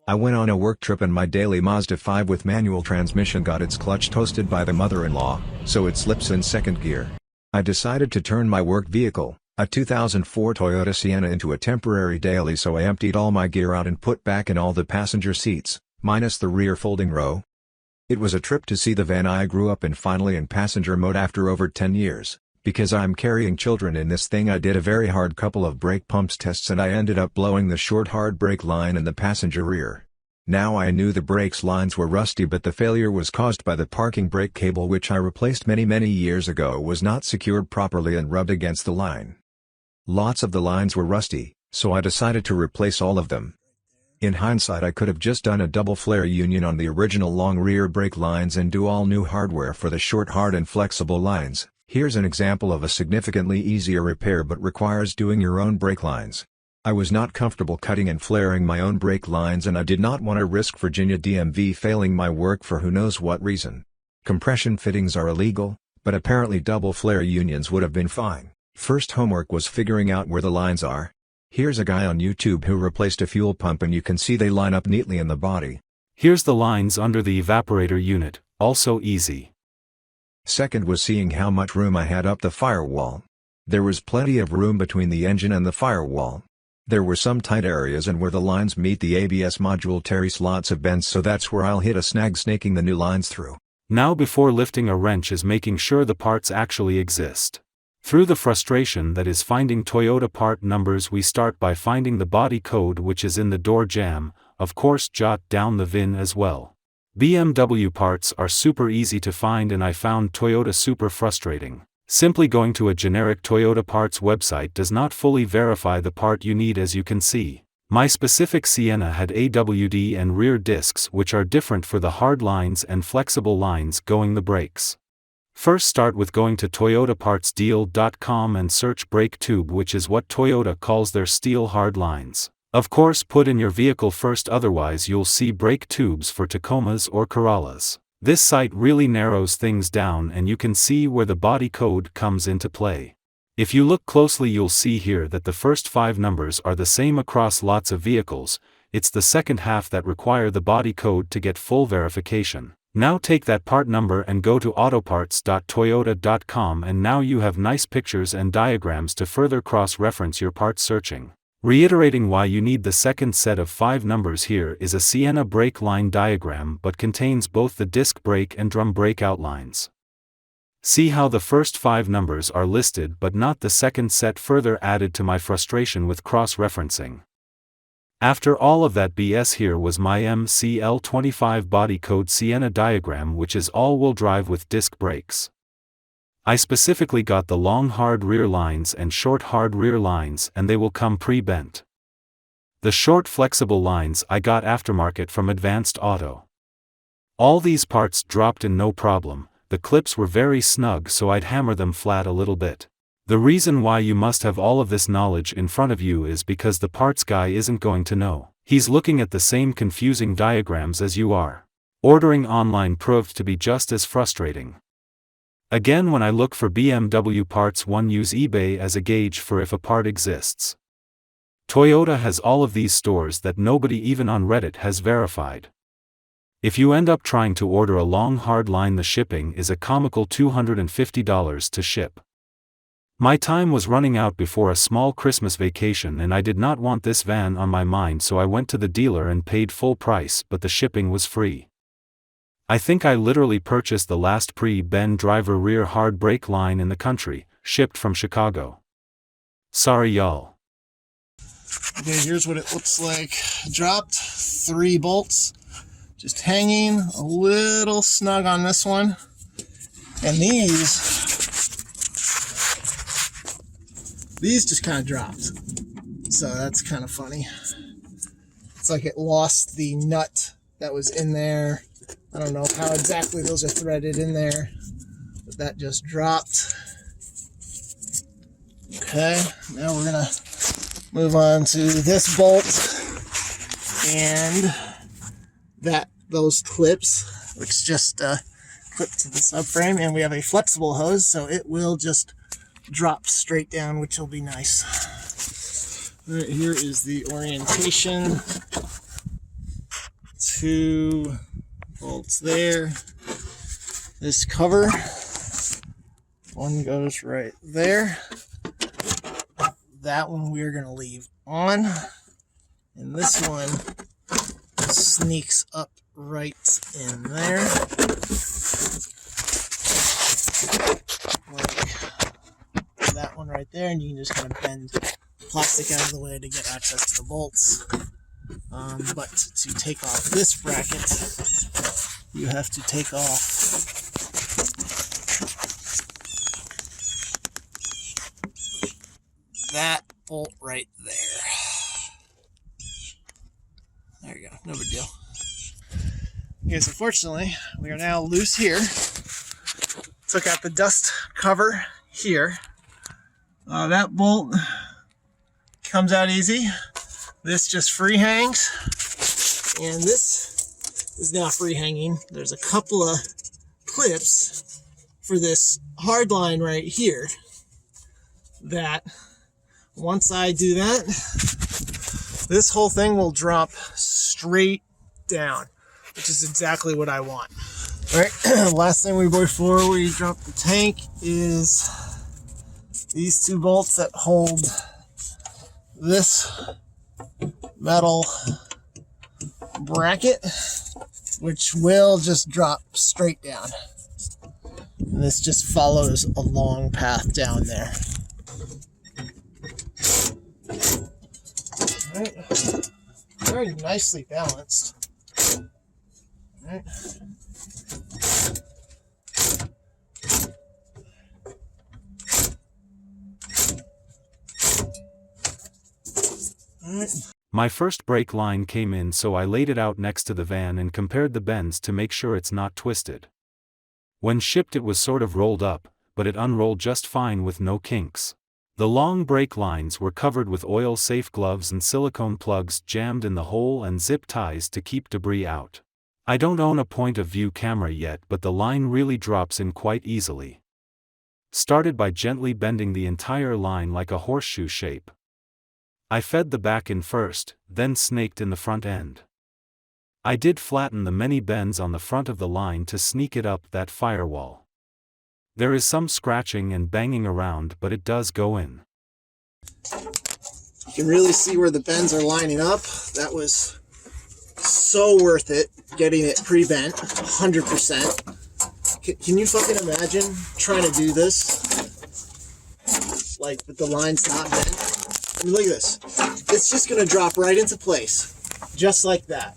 I went on a work trip and my daily Mazda 5 with manual transmission got its clutch toasted by the mother-in-law, so it slips in second gear. I decided to turn my work vehicle, a 2004 Toyota Sienna, into a temporary daily, so I emptied all my gear out and put back in all the passenger seats, minus the rear folding row. It was a trip to see the van I grew up in finally in passenger mode after over 10 years. Because I'm carrying children in this thing, I did a very hard couple of brake pumps tests and I ended up blowing the short hard brake line in the passenger rear. Now I knew the brakes lines were rusty, but the failure was caused by the parking brake cable, which I replaced many years ago, was not secured properly and rubbed against the line. Lots of the lines were rusty, so I decided to replace all of them. In hindsight, I could have just done a double flare union on the original long rear brake lines and do all new hardware for the short hard and flexible lines. Here's an example of a significantly easier repair but requires doing your own brake lines. I was not comfortable cutting and flaring my own brake lines, and I did not want to risk Virginia DMV failing my work for who knows what reason. Compression fittings are illegal, but apparently double flare unions would have been fine. First homework was figuring out where the lines are. Here's a guy on YouTube who replaced a fuel pump and you can see they line up neatly in the body. Here's the lines under the evaporator unit, also easy. Second was seeing how much room I had up the firewall. There was plenty of room between the engine and the firewall. There were some tight areas, and where the lines meet the ABS module Terry slots have bends, so that's where I'll hit a snag snaking the new lines through. Now before lifting a wrench is making sure the parts actually exist. Through the frustration that is finding Toyota part numbers, we start by finding the body code, which is in the door jamb. Of course, jot down the VIN as well. BMW parts are super easy to find, and I found Toyota super frustrating. Simply going to a generic Toyota parts website does not fully verify the part you need, as you can see. My specific Sienna had AWD and rear discs, which are different for the hard lines and flexible lines going the brakes. First, start with going to toyotapartsdeal.com and search brake tube, which is what Toyota calls their steel hard lines. Of course, put in your vehicle first, otherwise you'll see brake tubes for Tacomas or Corollas. This site really narrows things down and you can see where the body code comes into play. If you look closely, you'll see here that the first 5 numbers are the same across lots of vehicles. It's the second half that require the body code to get full verification. Now take that part number and go to autoparts.toyota.com, and now you have nice pictures and diagrams to further cross-reference your part searching. Reiterating why you need the second set of 5 numbers, here is a Sienna brake line diagram, but contains both the disc brake and drum brake outlines. See how the first 5 numbers are listed but not the second set, further added to my frustration with cross-referencing. After all of that BS, here was my MCL25 body code Sienna diagram, which is all-wheel drive with disc brakes. I specifically got the long hard rear lines and short hard rear lines, and they will come pre-bent. The short flexible lines I got aftermarket from Advanced Auto. All these parts dropped in no problem. The clips were very snug, so I'd hammer them flat a little bit. The reason why you must have all of this knowledge in front of you is because the parts guy isn't going to know. He's looking at the same confusing diagrams as you are. Ordering online proved to be just as frustrating. Again, when I look for BMW parts, one use eBay as a gauge for if a part exists. Toyota has all of these stores that nobody even on Reddit has verified. If you end up trying to order a long hard line, the shipping is a comical $250 to ship. My time was running out before a small Christmas vacation, and I did not want this van on my mind, so I went to the dealer and paid full price, but the shipping was free. I think I literally purchased the last pre-bend driver rear hard brake line in the country, shipped from Chicago. Sorry y'all. Okay, here's what it looks like. Dropped 3 bolts, just hanging a little snug on this one. And these just kind of dropped. So that's kind of funny. It's like it lost the nut that was in there. I don't know how exactly those are threaded in there, but that just dropped. Okay, now we're gonna move on to this bolt and those clips, which just clip to the subframe, and we have a flexible hose, so it will just drop straight down, which will be nice. All right, here is the orientation 2 bolts there. This cover, one goes right there. That one we're going to leave on. And this one sneaks up right in there. Like that one right there. And you can just kind of bend plastic out of the way to get access to the bolts. But to take off this bracket, you have to take off that bolt right there. There you go, no big deal. Okay, so fortunately, we are now loose here. Took out the dust cover here. That bolt comes out easy. This just free hangs, and this is now free hanging. There's a couple of clips for this hard line right here that once I do that, this whole thing will drop straight down, which is exactly what I want. All right, last thing before we drop the tank is these 2 bolts that hold this metal bracket, which will just drop straight down. And this just follows a long path down there. All right. Very nicely balanced. All right. All right. My first brake line came in, so I laid it out next to the van and compared the bends to make sure it's not twisted. When shipped it was sort of rolled up, but it unrolled just fine with no kinks. The long brake lines were covered with oil-safe gloves and silicone plugs jammed in the hole and zip ties to keep debris out. I don't own a point-of-view camera yet, but the line really drops in quite easily. Started by gently bending the entire line like a horseshoe shape. I fed the back in first, then snaked in the front end. I did flatten the many bends on the front of the line to sneak it up that firewall. There is some scratching and banging around, but it does go in. You can really see where the bends are lining up. That was so worth it, getting it pre-bent, 100%. Can you fucking imagine trying to do this, like with the lines not bent? I mean, look at this. It's just going to drop right into place, just like that.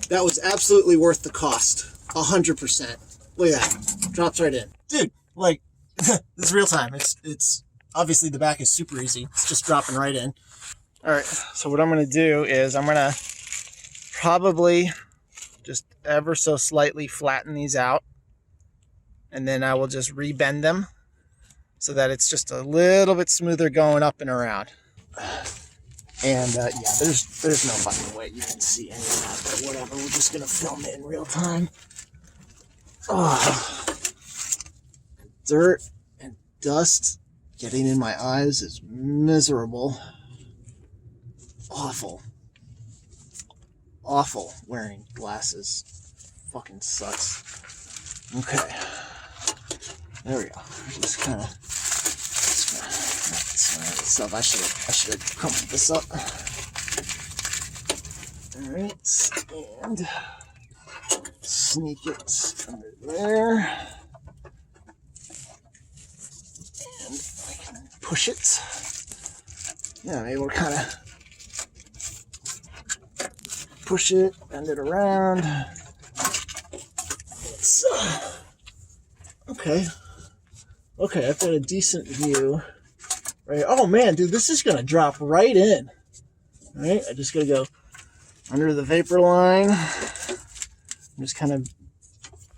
That was absolutely worth the cost, 100%. Look at that. Drops right in. Dude, like, this is real time. It's obviously the back is super easy. It's just dropping right in. All right, so what I'm going to do is I'm going to probably just ever so slightly flatten these out, and then I will just rebend them so that it's just a little bit smoother going up and around. And yeah, there's no fucking way you can see any of that, but whatever, we're just gonna film it in real time. Oh, dirt and dust getting in my eyes is miserable. Awful wearing glasses. Fucking sucks. Okay, there we go. Just kind of stuff. I should have crumpled this up. All right, and sneak it under there, and I can push it. Yeah, maybe we'll kind of push it, bend it around. Okay, I've got a decent view. Right. Oh man, dude, this is gonna drop right in. All right, I just gotta go under the vapor line. I'm just kind of.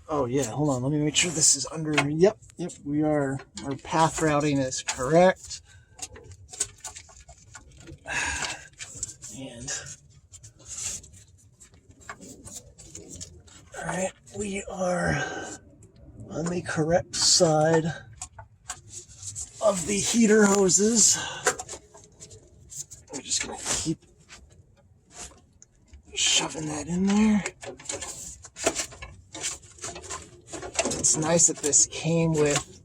Oh yeah, hold on. Let me make sure this is under. Yep, we are. Our path routing is correct. And all right, we are on the correct side of the heater hoses. We're just going to keep shoving that in there. It's nice that this came with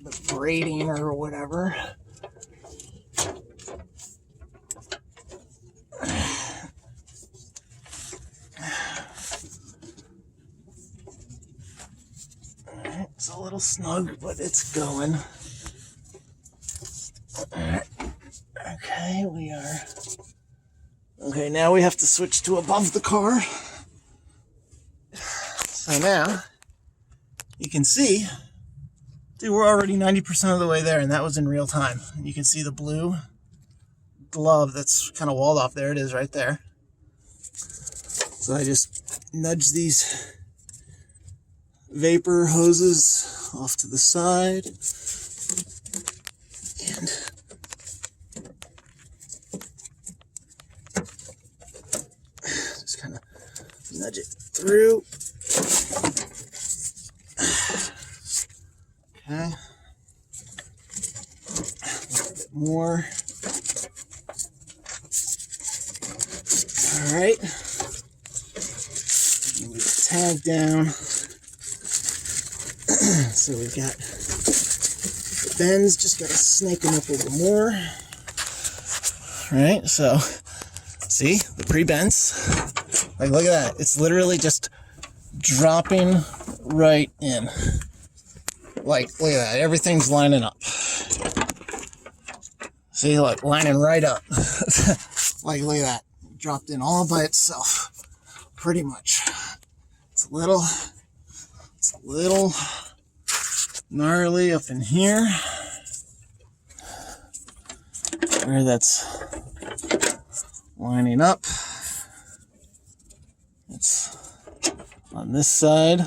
the braiding or whatever. It's a little snug, but it's going. Okay, we are. Okay, now we have to switch to above the car. So now, you can see, dude, we're already 90% of the way there, and that was in real time. And you can see the blue glove that's kind of walled off. There it is right there. So I just nudge these vapor hoses off to the side. And just kind of nudge it through. Okay. A little bit more. All right. Move the tag down. So we've got the bends, just got to snake them up a little more. All right, so see the pre-bends? Like, look at that. It's literally just dropping right in. Like, look at that. Everything's lining up. See, look, lining right up. Like, look at that. Dropped in all by itself. Pretty much. It's a little gnarly up in here. Where that's lining up. It's on this side.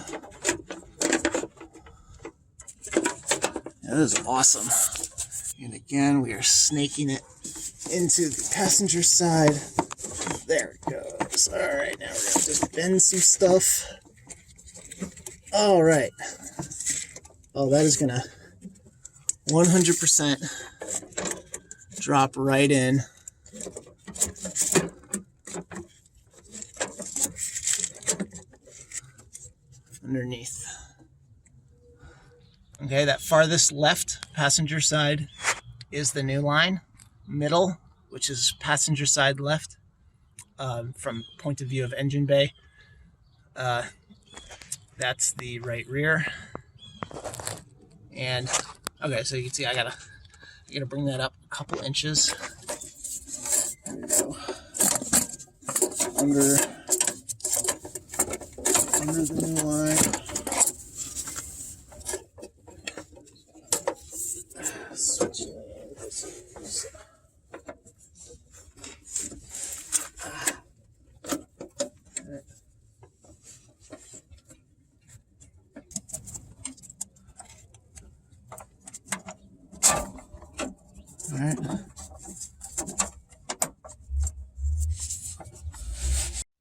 That is awesome. And again, we are snaking it into the passenger side. There it goes. All right, now we're going to just bend some stuff. All right. Oh, that is going to 100% drop right in. Underneath. Okay, that farthest left passenger side is the new line. Middle, which is passenger side left, from point of view of engine bay. That's the right rear. And okay, so you can see I gotta bring that up a couple inches. There we go. Under the new line. Switching this. All right.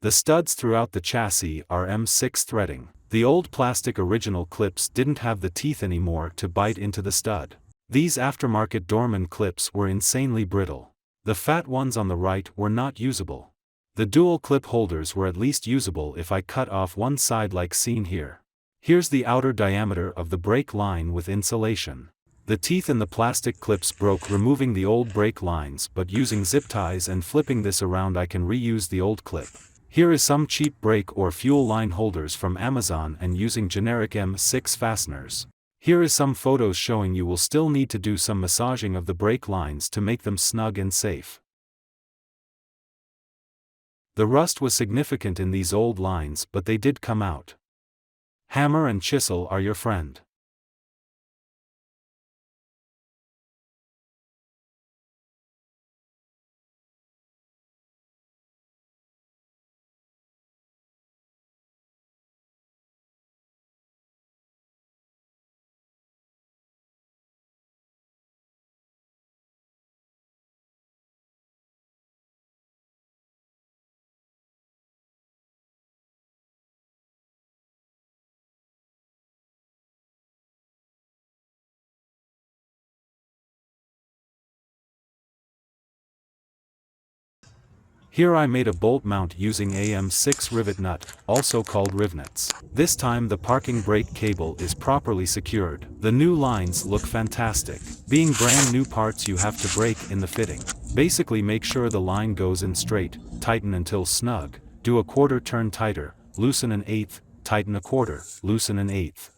The studs throughout the chassis are M6 threading. The old plastic original clips didn't have the teeth anymore to bite into the stud. These aftermarket Dorman clips were insanely brittle. The fat ones on the right were not usable. The dual clip holders were at least usable if I cut off one side like seen here. Here's the outer diameter of the brake line with insulation. The teeth in the plastic clips broke removing the old brake lines, but using zip ties and flipping this around I can reuse the old clip. Here is some cheap brake or fuel line holders from Amazon and using generic M6 fasteners. Here is some photos showing you will still need to do some massaging of the brake lines to make them snug and safe. The rust was significant in these old lines, but they did come out. Hammer and chisel are your friend. Here I made a bolt mount using AM6 rivet nut, also called rivnets. This time the parking brake cable is properly secured. The new lines look fantastic. Being brand new parts, you have to break in the fitting. Basically make sure the line goes in straight, tighten until snug, do a quarter turn tighter, loosen an eighth, tighten a quarter, loosen an eighth.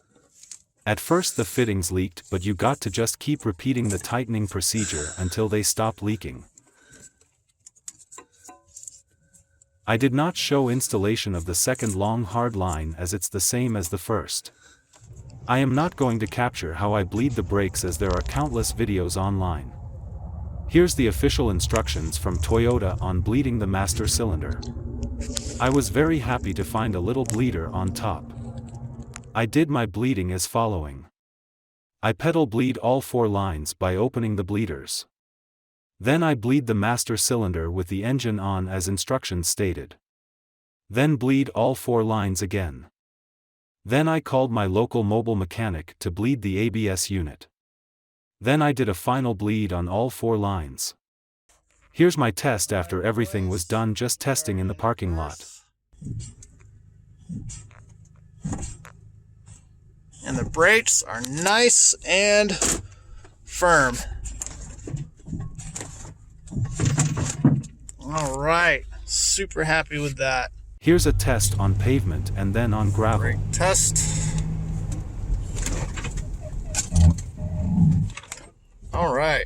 At first the fittings leaked, but you got to just keep repeating the tightening procedure until they stop leaking. I did not show installation of the second long hard line as it's the same as the first. I am not going to capture how I bleed the brakes as there are countless videos online. Here's the official instructions from Toyota on bleeding the master cylinder. I was very happy to find a little bleeder on top. I did my bleeding as following. I pedal bleed all 4 lines by opening the bleeders. Then I bleed the master cylinder with the engine on as instructions stated. Then bleed all 4 lines again. Then I called my local mobile mechanic to bleed the ABS unit. Then I did a final bleed on all 4 lines. Here's my test after everything was done, just testing in the parking lot. And the brakes are nice and firm. All right, super happy with that. Here's a test on pavement and then on gravel. Brake test. All right.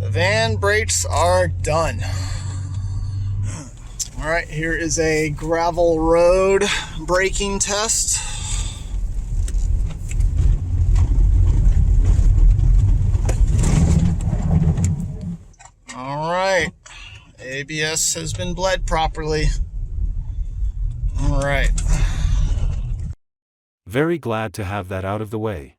The van brakes are done. All right, here is a gravel road braking test. All right, ABS has been bled properly. All right. Very glad to have that out of the way.